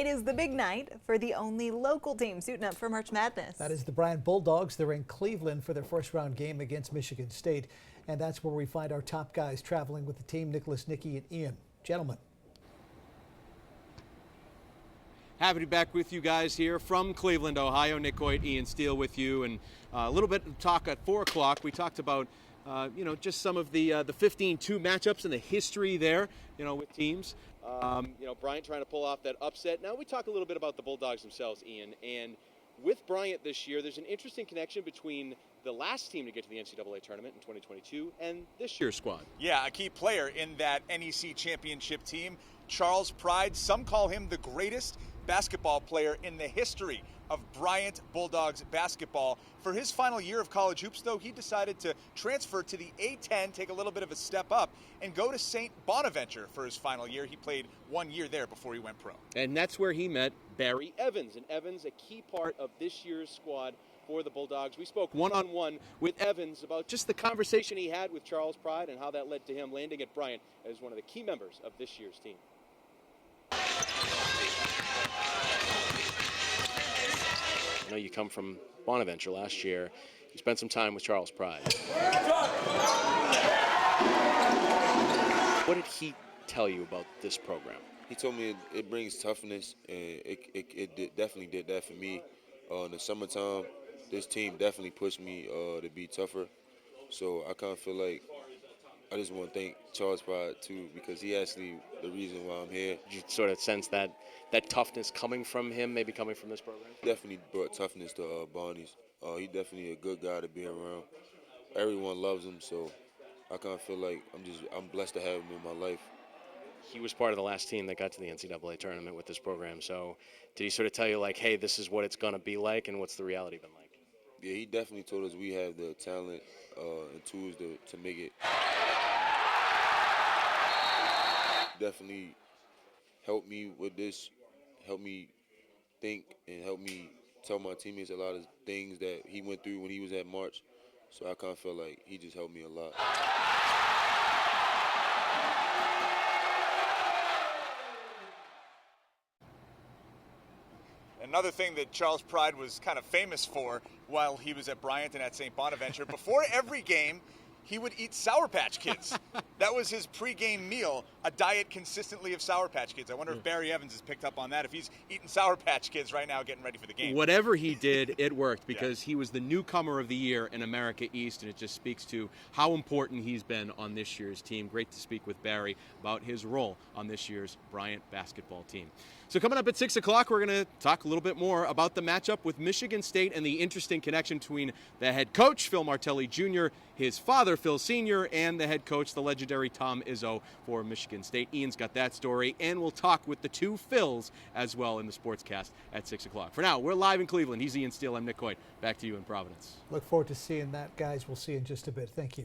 It is the big night for the only local team suiting up for March Madness. That is the Bryant Bulldogs. They're in Cleveland for their first round game against Michigan State. And that's where we find our top guys traveling with the team, Nicholas, Nikki, and Ian. Gentlemen. Happy to be back with you guys here from Cleveland, Ohio. Nick Hoyt, Ian Steele with you. And a little bit of talk at 4 o'clock. We talked about, just some of the 15-2 matchups and the history there, with teams. Bryant trying to pull off that upset. Now we talk a little bit about the Bulldogs themselves, Ian. And with Bryant this year, there's an interesting connection between the last team to get to the NCAA tournament in 2022 and this year's squad. Yeah, a key player in that NEC championship team, Charles Pride. Some call him the greatest basketball player in the history of Bryant Bulldogs basketball. For his final year of college hoops, though, he decided to transfer to the A-10, take a little bit of a step up, and go to St. Bonaventure for his final year. He played 1 year there before he went pro. And that's where he met Barry Evans. And Evans, a key part of this year's squad for the Bulldogs. We spoke one-on-one with Evans about just the conversation he had with Charles Pride and how that led to him landing at Bryant as one of the key members of this year's team. I know you come from Bonaventure last year. You spent some time with Charles Pride. What did he tell you about this program? He told me it brings toughness, and it definitely did that for me. In the summertime, this team definitely pushed me to be tougher. So I kind of feel like I just want to thank Charles Pride, too, because he actually the reason why I'm here. Did you sort of sense that toughness coming from him, maybe coming from this program? Definitely brought toughness to Barney's. He's definitely a good guy to be around. Everyone loves him, so I kind of feel like I'm blessed to have him in my life. He was part of the last team that got to the NCAA tournament with this program. So did he sort of tell you, like, hey, this is what it's going to be like, and what's the reality been like? Yeah, he definitely told us we have the talent and tools to make it. Definitely helped me with this, helped me think, and helped me tell my teammates a lot of things that he went through when he was at March. So I kind of feel like he just helped me a lot. Another thing that Charles Pride was kind of famous for while he was at Bryant and at St. Bonaventure, before every game, he would eat Sour Patch Kids. That was his pregame meal, a diet consistently of Sour Patch Kids. I wonder if Barry Evans has picked up on that, if he's eating Sour Patch Kids right now getting ready for the game. Whatever he did, it worked because he was the newcomer of the year in America East, and it just speaks to how important he's been on this year's team. Great to speak with Barry about his role on this year's Bryant basketball team. So coming up at 6 o'clock, we're going to talk a little bit more about the matchup with Michigan State and the interesting connection between the head coach, Phil Martelli Jr., his father, Phil Sr., and the head coach, the legendary Tom Izzo for Michigan State. Ian's got that story, and we'll talk with the two Phils as well in the Sportscast at 6 o'clock. For now, we're live in Cleveland. He's Ian Steele. I'm Nick Hoyt. Back to you in Providence. Look forward to seeing that, guys. We'll see you in just a bit. Thank you.